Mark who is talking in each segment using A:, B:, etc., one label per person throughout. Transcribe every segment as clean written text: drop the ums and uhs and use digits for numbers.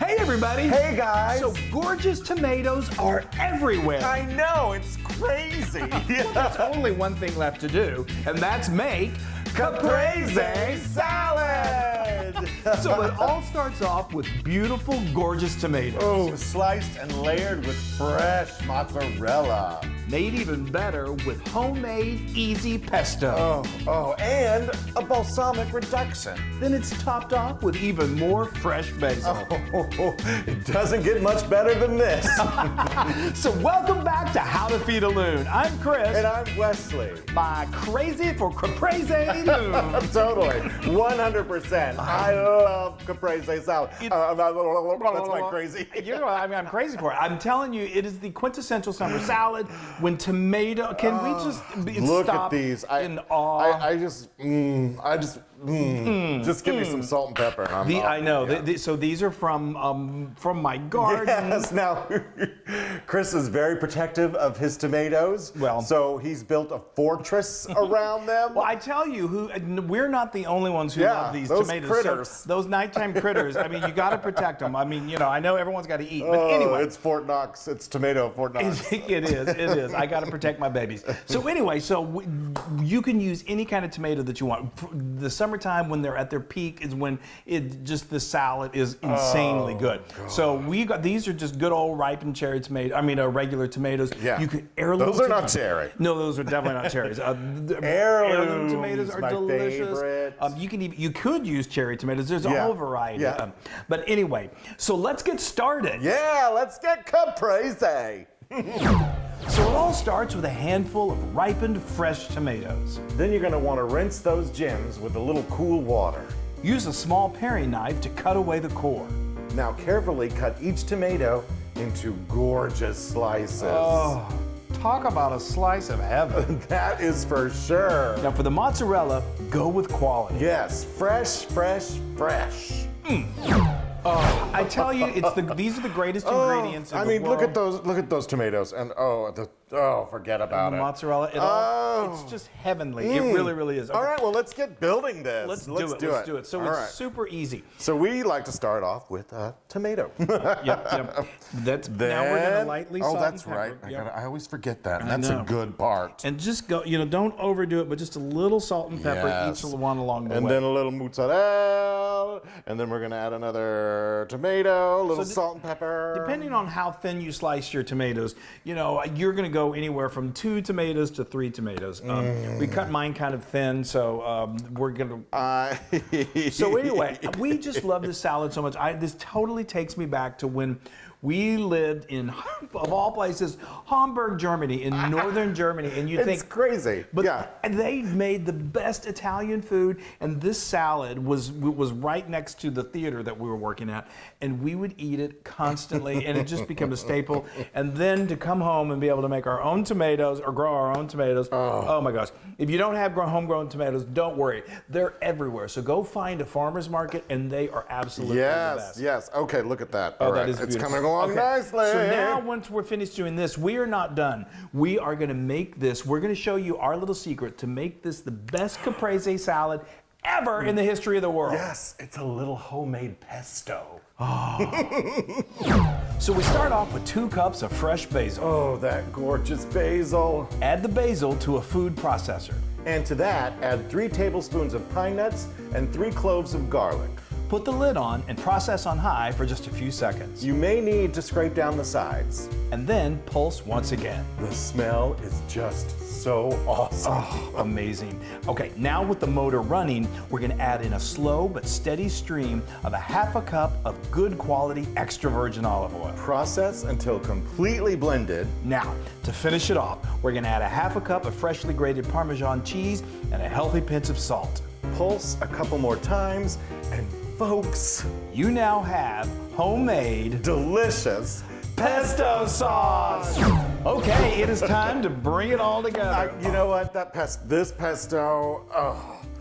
A: Hey everybody!
B: Hey guys!
A: So gorgeous tomatoes are everywhere.
B: I know, it's crazy.
A: Well, there's only one thing left to do, and that's make
B: Caprese salad!
A: So it all starts off with beautiful, gorgeous tomatoes.
B: Oh, sliced and layered with fresh mozzarella.
A: Made even better with homemade, easy pesto.
B: And a balsamic reduction.
A: Then it's topped off with even more fresh basil.
B: It doesn't get much better than this.
A: So welcome back to How to Feed a Loon. I'm Chris.
B: And I'm Wesley.
A: My crazy for Caprese Loon.
B: Totally, 100%. I love Caprese salad. That's my crazy.
A: I'm crazy for it. I'm telling you, it is the quintessential summer salad. When tomato, can we just
B: look
A: stop
B: at these?
A: in awe?
B: Just give me some salt and pepper. And
A: I know.
B: Yeah.
A: So these are from my garden.
B: Yes. Now, Chris is very protective of his tomatoes.
A: Well,
B: so he's built a fortress around them.
A: Well, I tell you, we're not the only ones who love these
B: those
A: tomatoes.
B: critters.
A: So those nighttime critters. I mean, you got to protect them. I mean, I know everyone's got to eat, but anyway,
B: it's Fort Knox. It's tomato Fort Knox.
A: It is. It is. I got to protect my babies. So anyway, you can use any kind of tomato that you want. The summertime when they're at their peak is when the salad is insanely good. God. So these are just good old ripened cherry tomatoes. I mean, regular tomatoes.
B: Yeah.
A: You can heirloom.
B: Those are not cherry.
A: No, those are definitely not cherries.
B: Heirloom
A: tomatoes are
B: my
A: delicious.
B: Favorite.
A: You could use cherry tomatoes. There's a whole variety.
B: Yeah.
A: But anyway, so let's get started.
B: Yeah, let's get Caprese.
A: So it all starts with a handful of ripened fresh tomatoes.
B: Then you're going to want to rinse those gems with a little cool water.
A: Use a small paring knife to cut away the core.
B: Now carefully cut each tomato into gorgeous slices.
A: Oh, talk about a slice of heaven.
B: That is for sure.
A: Now for the mozzarella, go with quality.
B: Yes, fresh, fresh, fresh.
A: Oh, I tell you, these are the greatest ingredients in the world.
B: Look at those tomatoes, and forget about
A: the
B: it.
A: Mozzarella, it's just heavenly. It really, really is. Okay.
B: All right, well, let's get building this.
A: Let's do it. So it's super easy.
B: So we like to start off with a tomato.
A: Yep. Now we're gonna lightly salt
B: that's
A: and
B: right.
A: pepper.
B: I always forget that. And that's a good part.
A: And just go, don't overdo it, but just a little salt and pepper each one along the way.
B: And then a little mozzarella, and then we're gonna add another tomato, a little salt and pepper.
A: Depending on how thin you slice your tomatoes, you're gonna go anywhere from 2 tomatoes to 3 tomatoes. We cut mine kind of thin, so we're gonna. So anyway, we just love this salad so much. This totally takes me back to when we lived in, of all places, Hamburg, Germany, in northern Germany, and you think
B: it's crazy.
A: But they made the best Italian food, and this salad was right next to the theater that we were working at, and we would eat it constantly, and it just became a staple. And then to come home and be able to make our own tomatoes or grow our own tomatoes, oh my gosh! If you don't have homegrown tomatoes, don't worry, they're everywhere. So go find a farmer's market, and they are absolutely the best.
B: Yes. Okay, look at that.
A: Oh,
B: all right,
A: that is
B: it's
A: beautiful.
B: coming along nicely.
A: So now, once we're finished doing this, we are not done. We are going to make this. We're going to show you our little secret to make this the best caprese salad ever in the history of the world.
B: Yes, it's a little homemade pesto.
A: So we start off with 2 cups of fresh basil.
B: Oh, that gorgeous basil.
A: Add the basil to a food processor.
B: And to that, add 3 tablespoons of pine nuts and 3 cloves of garlic.
A: Put the lid on and process on high for just a few seconds.
B: You may need to scrape down the sides.
A: And then pulse once again.
B: The smell is just so awesome.
A: Oh, amazing. Okay, now with the motor running, we're going to add in a slow but steady stream of a ½ cup of good quality extra virgin olive oil.
B: Process until completely blended.
A: Now, to finish it off, we're going to add a ½ cup of freshly grated Parmesan cheese and a healthy pinch of salt.
B: Pulse a couple more times, and folks,
A: you now have homemade
B: delicious
A: pesto sauce. Okay, it is time to bring it all together.
B: You know what? This pesto,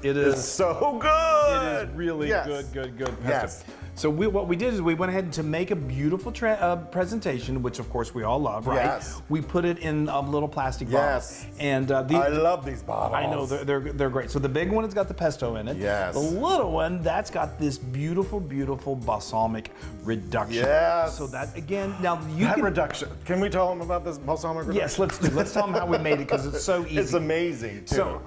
A: it is
B: so good.
A: It is really good pesto.
B: Yes.
A: So what we did is we went ahead to make a beautiful presentation, which of course we all love, right?
B: Yes.
A: We put it in a little plastic
B: Yes.
A: bottle. And
B: I love these bottles.
A: I know, they're great. So the big one has got the pesto in it.
B: Yes.
A: The little one, that's got this beautiful, beautiful balsamic reduction.
B: Yes.
A: So that, again, now you
B: That
A: can...
B: reduction. Can we tell them about this balsamic reduction?
A: Yes, let's tell them how we made it, because it's so easy.
B: It's amazing, too.
A: So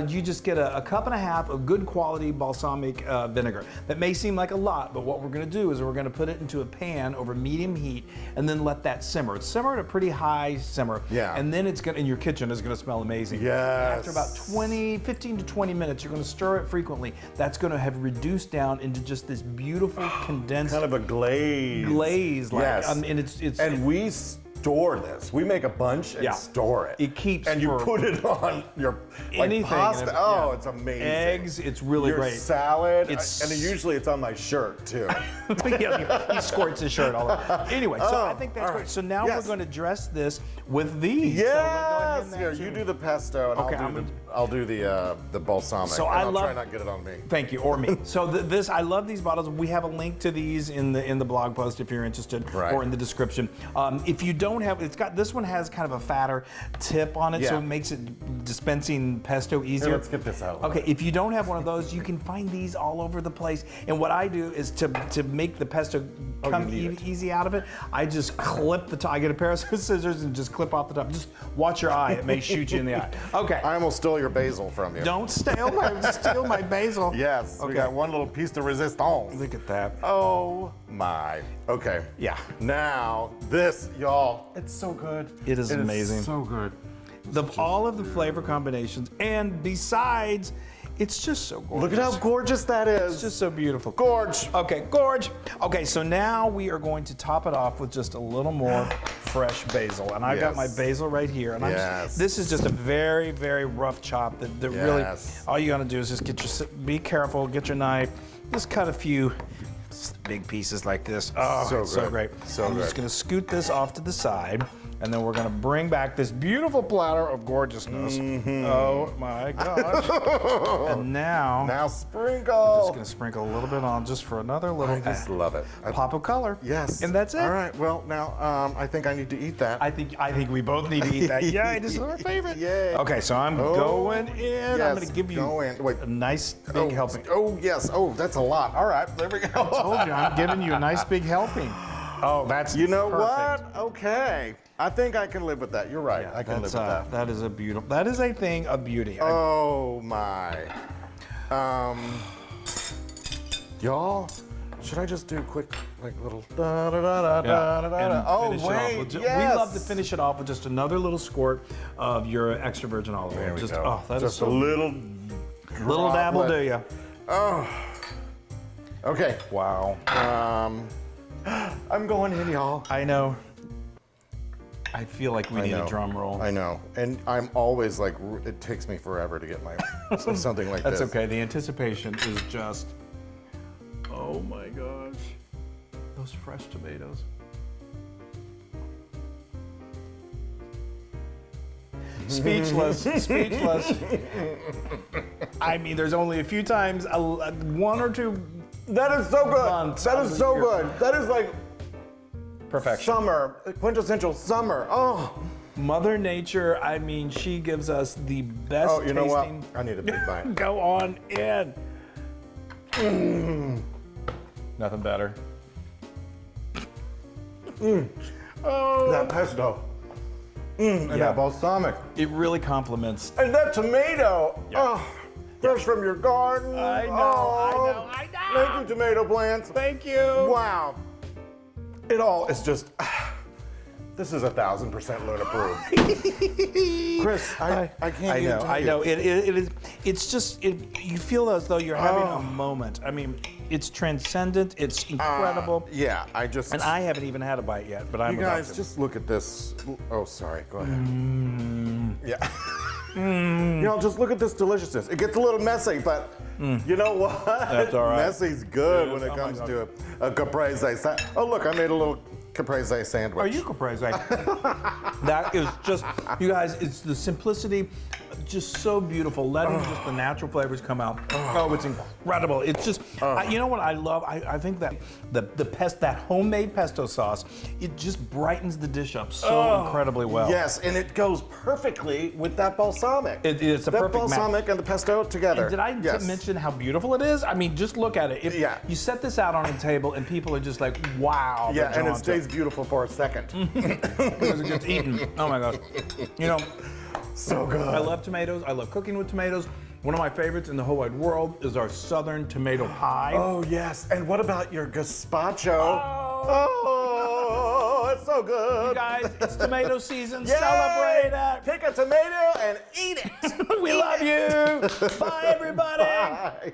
A: you just get a cup and a half of good quality balsamic vinegar. That may seem like a lot, but what we're gonna do is we're gonna put it into a pan over medium heat and then let that simmer. It's simmer at a pretty high simmer.
B: Yeah.
A: And then it's gonna, in your kitchen, it's gonna smell amazing.
B: Yes.
A: After about 15 to 20 minutes, you're gonna stir it frequently. That's gonna have reduced down into just this beautiful condensed
B: Kind of a glaze.
A: glaze. Like,
B: Yes.
A: And
B: we store this. We make a bunch and
A: Yeah.
B: store it.
A: It keeps
B: And you
A: for-
B: put it on your
A: anything.
B: pasta.
A: and
B: Oh,
A: yeah.
B: it's amazing.
A: Eggs, it's really
B: your
A: great.
B: salad.
A: It's-
B: And usually it's on my shirt too.
A: Yeah, he squirts his shirt all over. Anyway, so I think that's
B: all
A: great.
B: right.
A: So now
B: Yes.
A: we're going to dress this with these.
B: Yes.
A: So we're going in
B: Here,
A: that
B: you
A: too.
B: do the pesto and
A: Okay,
B: I'll do the balsamic.
A: So
B: and
A: I
B: I'll
A: love-
B: try not to get it on me.
A: Thank you, or me. So this, I love these bottles. We have a link to these in the blog post if you're interested,
B: Right.
A: or in the description. If you don't have, this one has kind of a fatter tip on it, so
B: Yeah.
A: it makes it dispensing pesto easier.
B: Here, let's get this out.
A: Okay, if you don't have one of those, you can find these all over the place. And what I do is to make the pesto come
B: you need it.
A: easy out of it, I just clip the top. I get a pair of scissors and just clip off the top. Just watch your eye; it may shoot you in the eye. Okay.
B: I almost stole your basil from you.
A: Don't steal my basil.
B: Yes, we got one little piece de resistance.
A: Look at that.
B: Oh my. Okay.
A: Yeah.
B: Now, this, y'all, it's so good.
A: It is amazing.
B: So good.
A: All of the flavor combinations, and besides, it's just so gorgeous.
B: Look at how gorgeous that is.
A: It's just so beautiful.
B: Gorge.
A: Okay, gorge. Okay, so now we are going to top it off with just a little more fresh basil. And I've got my
B: Yes.
A: basil right here. And
B: Yes.
A: this is just a very, very rough chop that really,
B: Yes.
A: all you gotta do is just be careful, get your knife, just cut a few big pieces like this. Oh,
B: So
A: it's so
B: good.
A: great.
B: So
A: I'm just
B: good.
A: gonna scoot this off to the side. And then we're gonna bring back this beautiful platter of gorgeousness.
B: Mm-hmm.
A: Oh my gosh. And now,
B: Now sprinkle.
A: just gonna sprinkle a little bit on just for another little
B: I just love it.
A: pop of color.
B: Yes.
A: And that's it.
B: All right. Well, now I think I need to eat that.
A: I think we both need to eat that. Yay, this is our favorite.
B: Yay.
A: Okay, so I'm going in.
B: Yes,
A: I'm gonna give you
B: go in. Wait.
A: a nice big helping.
B: Oh yes. Oh, that's a lot. All right. There we go.
A: Told you, I'm giving you a nice big helping. Oh, that's
B: You know
A: perfect.
B: what? Okay. I think I can live with that. You're right.
A: Yeah,
B: I can live with
A: that's,
B: that.
A: that is a beautiful. That is a thing of beauty.
B: Oh my. Y'all, should I just do quick, like little da da da da da da da?
A: and
B: Oh
A: finish it off
B: wait,
A: with
B: yes.
A: We love to finish it off with just another little squirt of your extra virgin olive oil.
B: There we
A: just,
B: go.
A: Oh, that is
B: just
A: so
B: a little
A: dabble, do
B: droplet.
A: ya?
B: Oh. Okay.
A: Wow.
B: I'm going in, y'all.
A: I know. I feel like we
B: I
A: need
B: know.
A: a drum roll.
B: I know, and I'm always like, it takes me forever to get my something like
A: That's
B: this.
A: okay. The anticipation is just. Oh my gosh. Those fresh tomatoes. Speechless. Speechless. I mean, there's only a few times, one or two
B: That is so good.
A: months
B: That
A: out
B: is
A: of
B: so
A: the year.
B: good. That is like
A: Perfection.
B: summer, quintessential summer. Oh.
A: Mother Nature, I mean, she gives us the best
B: Oh, you know what?
A: tasting.
B: I need a big bite.
A: Go on in. Nothing better. Oh,
B: That pesto. And
A: Yeah.
B: that balsamic.
A: it really complements.
B: And that tomato.
A: Yeah.
B: Oh, fresh from your garden.
A: I know,
B: Oh,
A: I know.
B: Thank you, tomato plants.
A: Thank you.
B: Wow. It all is just. This is 1,000% Loon approved. Chris, I can't even tell
A: I
B: you.
A: know. It is. It's just. You feel as though you're having a moment. I mean, it's transcendent. It's incredible.
B: Yeah, I just.
A: And I haven't even had a bite yet, but I'm
B: You
A: about
B: guys,
A: to.
B: just look at this. Oh, sorry. Go ahead. Yeah. You know, just look at this deliciousness. It gets a little messy, but you know what?
A: That's all right.
B: Messy's good
A: It
B: when
A: is.
B: it
A: Oh my
B: comes
A: God.
B: to a caprese. Oh, look, I made a little Caprese sandwich.
A: Are you Caprese? That is just, you guys, it's the simplicity, just so beautiful. Letting just the natural flavors come out. Oh, it's incredible. It's just, you know what I love? I think that that homemade pesto sauce, it just brightens the dish up so incredibly well.
B: Yes, and it goes perfectly with that balsamic.
A: It's a
B: that
A: perfect match.
B: balsamic and the pesto together.
A: And did I mention how beautiful it is? I mean, just look at it.
B: Yeah.
A: You set this out on a table and people are just like, wow.
B: Yeah, and it
A: drawn to
B: stays beautiful for a second.
A: because it gets eaten. Oh my gosh. You know,
B: So good.
A: I love tomatoes. I love cooking with tomatoes. One of my favorites in the whole wide world is our southern tomato pie.
B: Oh, yes. And what about your gazpacho? Oh, it's so good.
A: You guys, it's tomato season.
B: Yay!
A: Celebrate it.
B: Pick a tomato and eat it.
A: We love you. Bye, everybody.
B: Bye.